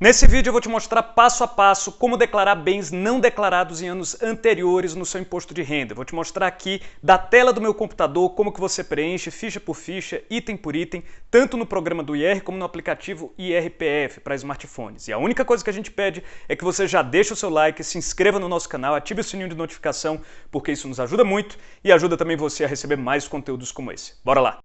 Nesse vídeo eu vou te mostrar passo a passo como declarar bens não declarados em anos anteriores no seu imposto de renda. Eu vou te mostrar aqui da tela do meu computador como que você preenche ficha por ficha, item por item, tanto no programa do IR como no aplicativo IRPF para smartphones. E a única coisa que a gente pede é que você já deixe o seu like, se inscreva no nosso canal, ative o sininho de notificação, porque isso nos ajuda muito e ajuda também você a receber mais conteúdos como esse. Bora lá!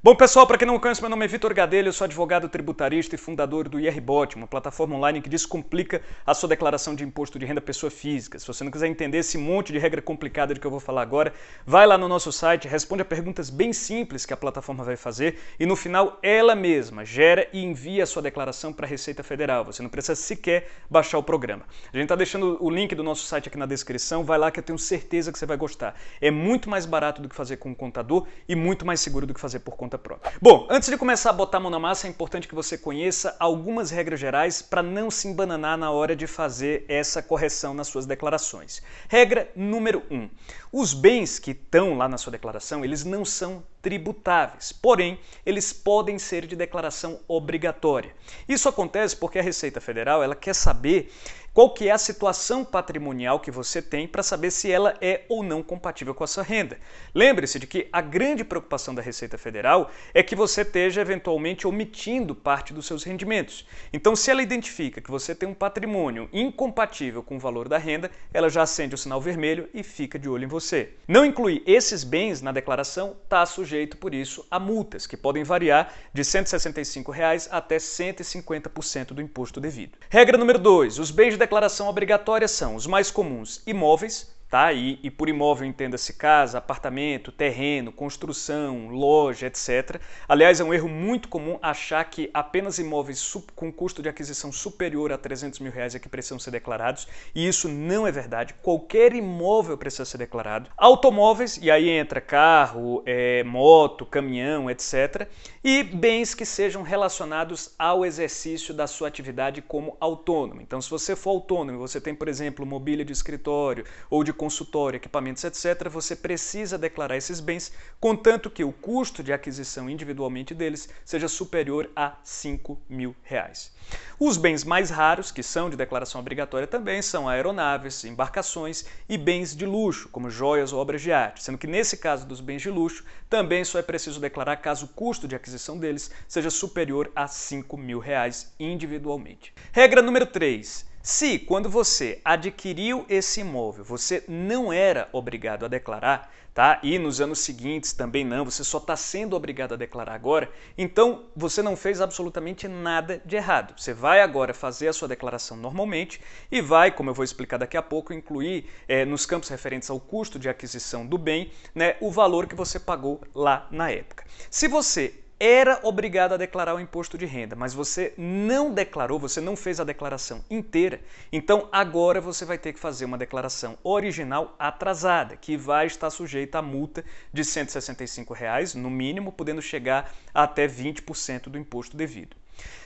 Bom, pessoal, para quem não me conhece, meu nome é Vitor Gadelha, eu sou advogado tributarista e fundador do IRBot, uma plataforma online que descomplica a sua declaração de imposto de renda pessoa física. Se você não quiser entender esse monte de regra complicada de que eu vou falar agora, vai lá no nosso site, responde a perguntas bem simples que a plataforma vai fazer e no final ela mesma gera e envia a sua declaração para a Receita Federal. Você não precisa sequer baixar o programa. A gente está deixando o link do nosso site aqui na descrição, vai lá que eu tenho certeza que você vai gostar. É muito mais barato do que fazer com um contador e muito mais seguro do que fazer por conta própria. Bom, antes de começar a botar a mão na massa, é importante que você conheça algumas regras gerais para não se embananar na hora de fazer essa correção nas suas declarações. Regra número 1. Os bens que estão lá na sua declaração, eles não são tributáveis, porém, eles podem ser de declaração obrigatória. Isso acontece porque a Receita Federal ela quer saber qual que é a situação patrimonial que você tem para saber se ela é ou não compatível com a sua renda. Lembre-se de que a grande preocupação da Receita Federal é que você esteja eventualmente omitindo parte dos seus rendimentos. Então, se ela identifica que você tem um patrimônio incompatível com o valor da renda, ela já acende o sinal vermelho e fica de olho em você. Não incluir esses bens na declaração está sujeito, por isso, a multas, que podem variar de R$ 165 até 150% do imposto devido. Regra número 2. Os bens de declaração obrigatória são os mais comuns: imóveis, tá? E por imóvel entenda-se casa, apartamento, terreno, construção, loja, etc. Aliás, é um erro muito comum achar que apenas imóveis com custo de aquisição superior a R$ 300 mil é que precisam ser declarados, e isso não é verdade. Qualquer imóvel precisa ser declarado. Automóveis, e aí entra carro, moto, caminhão, etc. E bens que sejam relacionados ao exercício da sua atividade como autônomo. Então, se você for autônomo, você tem, por exemplo, mobília de escritório ou de consultório, equipamentos, etc., você precisa declarar esses bens, contanto que o custo de aquisição individualmente deles seja superior a R$ 5 mil. Os bens mais raros, que são de declaração obrigatória também, são aeronaves, embarcações e bens de luxo, como joias ou obras de arte, sendo que nesse caso dos bens de luxo, também só é preciso declarar caso o custo de aquisição deles seja superior a R$ 5 mil individualmente. Regra número 3. Se, quando você adquiriu esse imóvel, você não era obrigado a declarar, tá? E nos anos seguintes também não, você só está sendo obrigado a declarar agora, então você não fez absolutamente nada de errado. Você vai agora fazer a sua declaração normalmente e vai, como eu vou explicar daqui a pouco, incluir nos campos referentes ao custo de aquisição do bem, né, o valor que você pagou lá na época. Se você era obrigado a declarar o imposto de renda, mas você não declarou, você não fez a declaração inteira, então agora você vai ter que fazer uma declaração original atrasada, que vai estar sujeita a multa de R$ 165 no mínimo, podendo chegar a até 20% do imposto devido.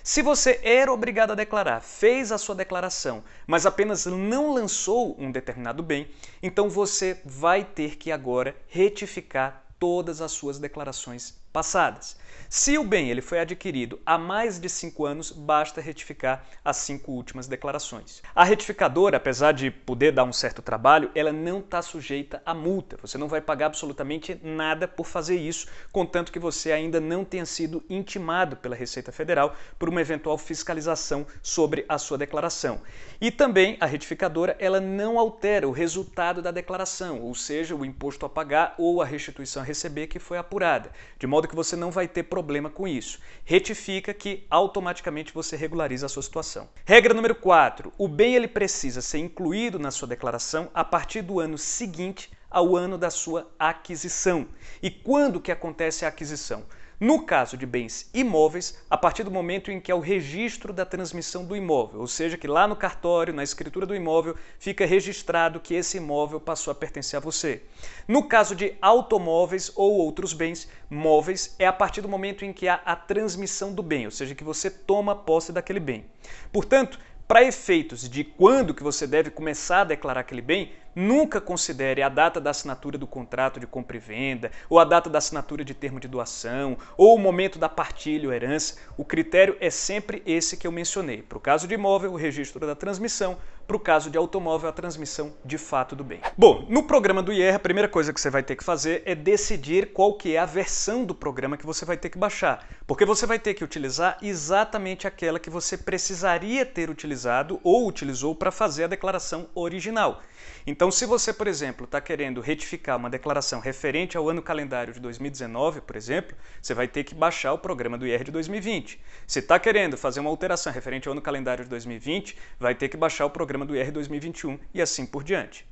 Se você era obrigado a declarar, fez a sua declaração, mas apenas não lançou um determinado bem, então você vai ter que agora retificar todas as suas declarações passadas. Se o bem ele foi adquirido há mais de 5 anos, basta retificar as 5 últimas declarações. A retificadora, apesar de poder dar um certo trabalho, ela não está sujeita a multa. Você não vai pagar absolutamente nada por fazer isso, contanto que você ainda não tenha sido intimado pela Receita Federal por uma eventual fiscalização sobre a sua declaração. E também a retificadora ela não altera o resultado da declaração, ou seja, o imposto a pagar ou a restituição a receber que foi apurada, de modo que você não vai ter problema com isso. Retifica que automaticamente você regulariza a sua situação. Regra número 4. O bem ele precisa ser incluído na sua declaração a partir do ano seguinte ao ano da sua aquisição. E quando que acontece a aquisição? No caso de bens imóveis, a partir do momento em que é o registro da transmissão do imóvel, ou seja, que lá no cartório, na escritura do imóvel, fica registrado que esse imóvel passou a pertencer a você. No caso de automóveis ou outros bens móveis, é a partir do momento em que há a transmissão do bem, ou seja, que você toma posse daquele bem. Portanto, para efeitos de quando que você deve começar a declarar aquele bem, Nunca considere a data da assinatura do contrato de compra e venda, ou a data da assinatura de termo de doação, ou o momento da partilha ou herança. O critério é sempre esse que eu mencionei. Para o caso de imóvel, o registro da transmissão. Para o caso de automóvel, a transmissão de fato do bem. Bom, no programa do IR, a primeira coisa que você vai ter que fazer é decidir qual que é a versão do programa que você vai ter que baixar. Porque você vai ter que utilizar exatamente aquela que você precisaria ter utilizado ou utilizou para fazer a declaração original. Então, se você, por exemplo, está querendo retificar uma declaração referente ao ano calendário de 2019, por exemplo, você vai ter que baixar o programa do IR de 2020. Se está querendo fazer uma alteração referente ao ano calendário de 2020, vai ter que baixar o programa do IR 2021 e assim por diante.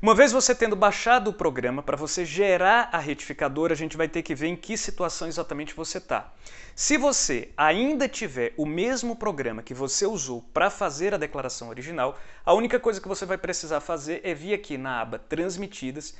Uma vez você tendo baixado o programa, para você gerar a retificadora, a gente vai ter que ver em que situação exatamente você está. Se você ainda tiver o mesmo programa que você usou para fazer a declaração original, a única coisa que você vai precisar fazer é vir aqui na aba Transmitidas,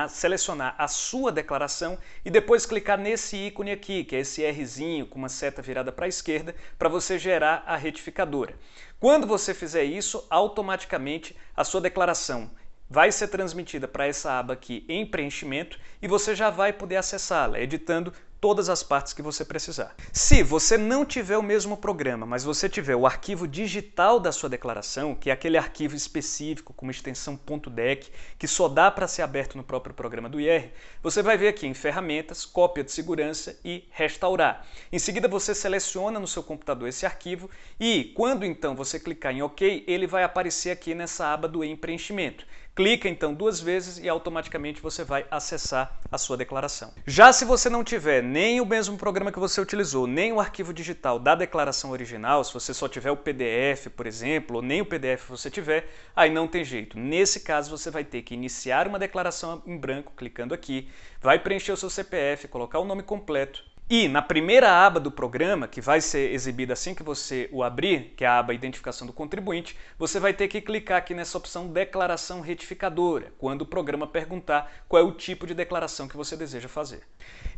selecionar a sua declaração e depois clicar nesse ícone aqui, que é esse Rzinho com uma seta virada para a esquerda, para você gerar a retificadora. Quando você fizer isso, automaticamente a sua declaração vai ser transmitida para essa aba aqui em preenchimento e você já vai poder acessá-la, editando todas as partes que você precisar. Se você não tiver o mesmo programa, mas você tiver o arquivo digital da sua declaração, que é aquele arquivo específico com uma extensão .dec, que só dá para ser aberto no próprio programa do IR, você vai ver aqui em Ferramentas, Cópia de Segurança e Restaurar. Em seguida você seleciona no seu computador esse arquivo e quando então você clicar em OK, ele vai aparecer aqui nessa aba do Em Preenchimento. Clica então 2 vezes e automaticamente você vai acessar a sua declaração. Já se você não tiver nem o mesmo programa que você utilizou, nem o arquivo digital da declaração original, se você só tiver o PDF, por exemplo, ou nem o PDF você tiver, aí não tem jeito. Nesse caso você vai ter que iniciar uma declaração em branco, clicando aqui, vai preencher o seu CPF, colocar o nome completo. E na primeira aba do programa, que vai ser exibida assim que você o abrir, que é a aba Identificação do Contribuinte, você vai ter que clicar aqui nessa opção Declaração Retificadora, quando o programa perguntar qual é o tipo de declaração que você deseja fazer.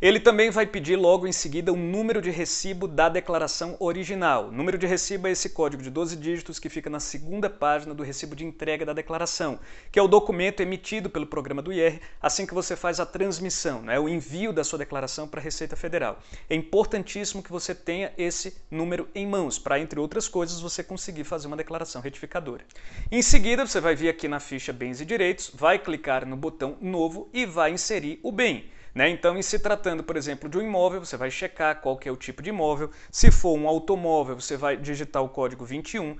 Ele também vai pedir logo em seguida o número de recibo da declaração original. O número de recibo é esse código de 12 dígitos que fica na segunda página do recibo de entrega da declaração, que é o documento emitido pelo programa do IR assim que você faz a transmissão, o envio da sua declaração para a Receita Federal. É importantíssimo que você tenha esse número em mãos, para, entre outras coisas, você conseguir fazer uma declaração retificadora. Em seguida, você vai vir aqui na ficha Bens e Direitos, vai clicar no botão Novo e vai inserir o bem. Então, em se tratando, por exemplo, de um imóvel, você vai checar qual que é o tipo de imóvel. Se for um automóvel, você vai digitar o código 21,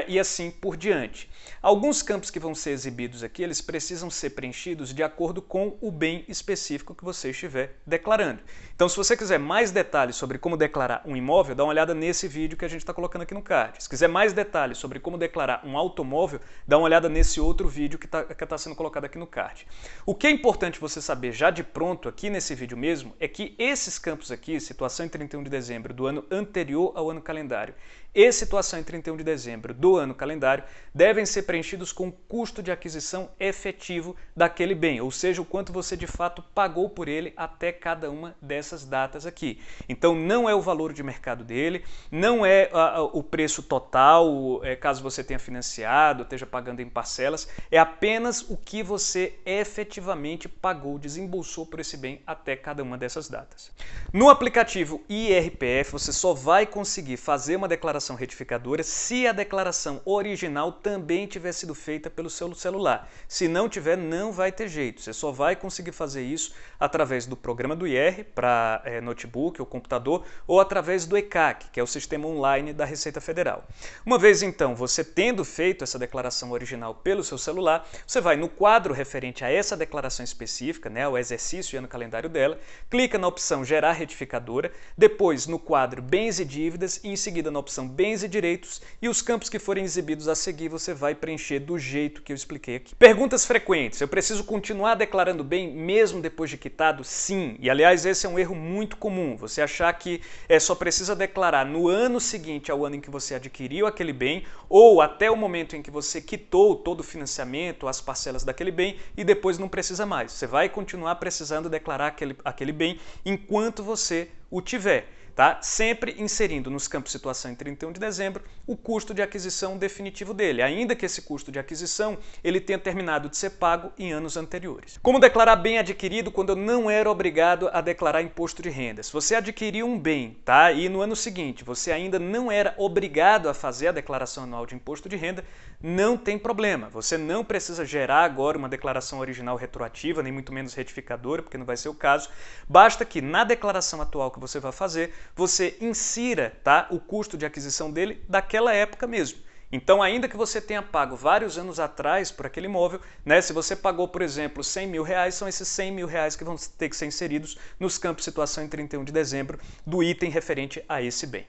e assim por diante. Alguns campos que vão ser exibidos aqui, eles precisam ser preenchidos de acordo com o bem específico que você estiver declarando. Então, se você quiser mais detalhes sobre como declarar um imóvel, dá uma olhada nesse vídeo que a gente está colocando aqui no card. Se quiser mais detalhes sobre como declarar um automóvel, dá uma olhada nesse outro vídeo que está sendo colocado aqui no card. O que é importante você saber já de pronto aqui nesse vídeo mesmo é que esses campos aqui, situação em 31 de dezembro do ano anterior ao ano calendário e situação em 31 de dezembro do ano calendário, devem ser preenchidos com o custo de aquisição efetivo daquele bem, ou seja, o quanto você de fato pagou por ele até cada uma dessas datas aqui. Então não é o valor de mercado dele, não é o preço total, caso você tenha financiado, esteja pagando em parcelas, é apenas o que você efetivamente pagou, desembolsou por esse bem até cada uma dessas datas. No aplicativo IRPF, você só vai conseguir fazer uma declaração retificadora se a declaração original também tiver sido feita pelo seu celular. Se não tiver, não vai ter jeito. Você só vai conseguir fazer isso através do programa do IR para notebook ou computador ou através do ECAC, que é o sistema online da Receita Federal. Uma vez então, você tendo feito essa declaração original pelo seu celular, você vai no quadro referente a essa declaração específica, o exercício e ano calendário dela, clica na opção Gerar Retificadora, depois no quadro Bens e Dívidas e em seguida na opção Bens e Direitos, e os campos que forem exibidos a seguir você vai preencher do jeito que eu expliquei aqui. Perguntas frequentes: eu preciso continuar declarando bem mesmo depois de quitado? Sim, e aliás esse é um erro muito comum, você achar que só precisa declarar no ano seguinte ao ano em que você adquiriu aquele bem ou até o momento em que você quitou todo o financiamento, as parcelas daquele bem e depois não precisa mais. Você vai continuar precisando declarar aquele bem enquanto você o tiver. tá? Sempre inserindo nos campos situação em 31 de dezembro o custo de aquisição definitivo dele, ainda que esse custo de aquisição ele tenha terminado de ser pago em anos anteriores. Como declarar bem adquirido quando eu não era obrigado a declarar imposto de renda? Se você adquiriu um bem, tá? E no ano seguinte você ainda não era obrigado a fazer a declaração anual de imposto de renda, não tem problema. Você não precisa gerar agora uma declaração original retroativa, nem muito menos retificadora, porque não vai ser o caso. Basta que na declaração atual que você vai fazer, você insira, tá, o custo de aquisição dele daquela época mesmo. Então, ainda que você tenha pago vários anos atrás por aquele imóvel, né, se você pagou, por exemplo, 100 mil reais, são esses 100 mil reais que vão ter que ser inseridos nos campos situação em 31 de dezembro do item referente a esse bem.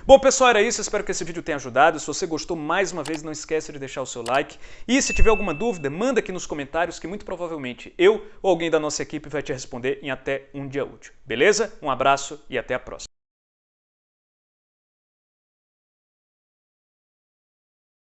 Bom, pessoal, era isso. Espero que esse vídeo tenha ajudado. Se você gostou, mais uma vez, não esqueça de deixar o seu like. E se tiver alguma dúvida, manda aqui nos comentários que muito provavelmente eu ou alguém da nossa equipe vai te responder em até um dia útil. Beleza? Um abraço e até a próxima.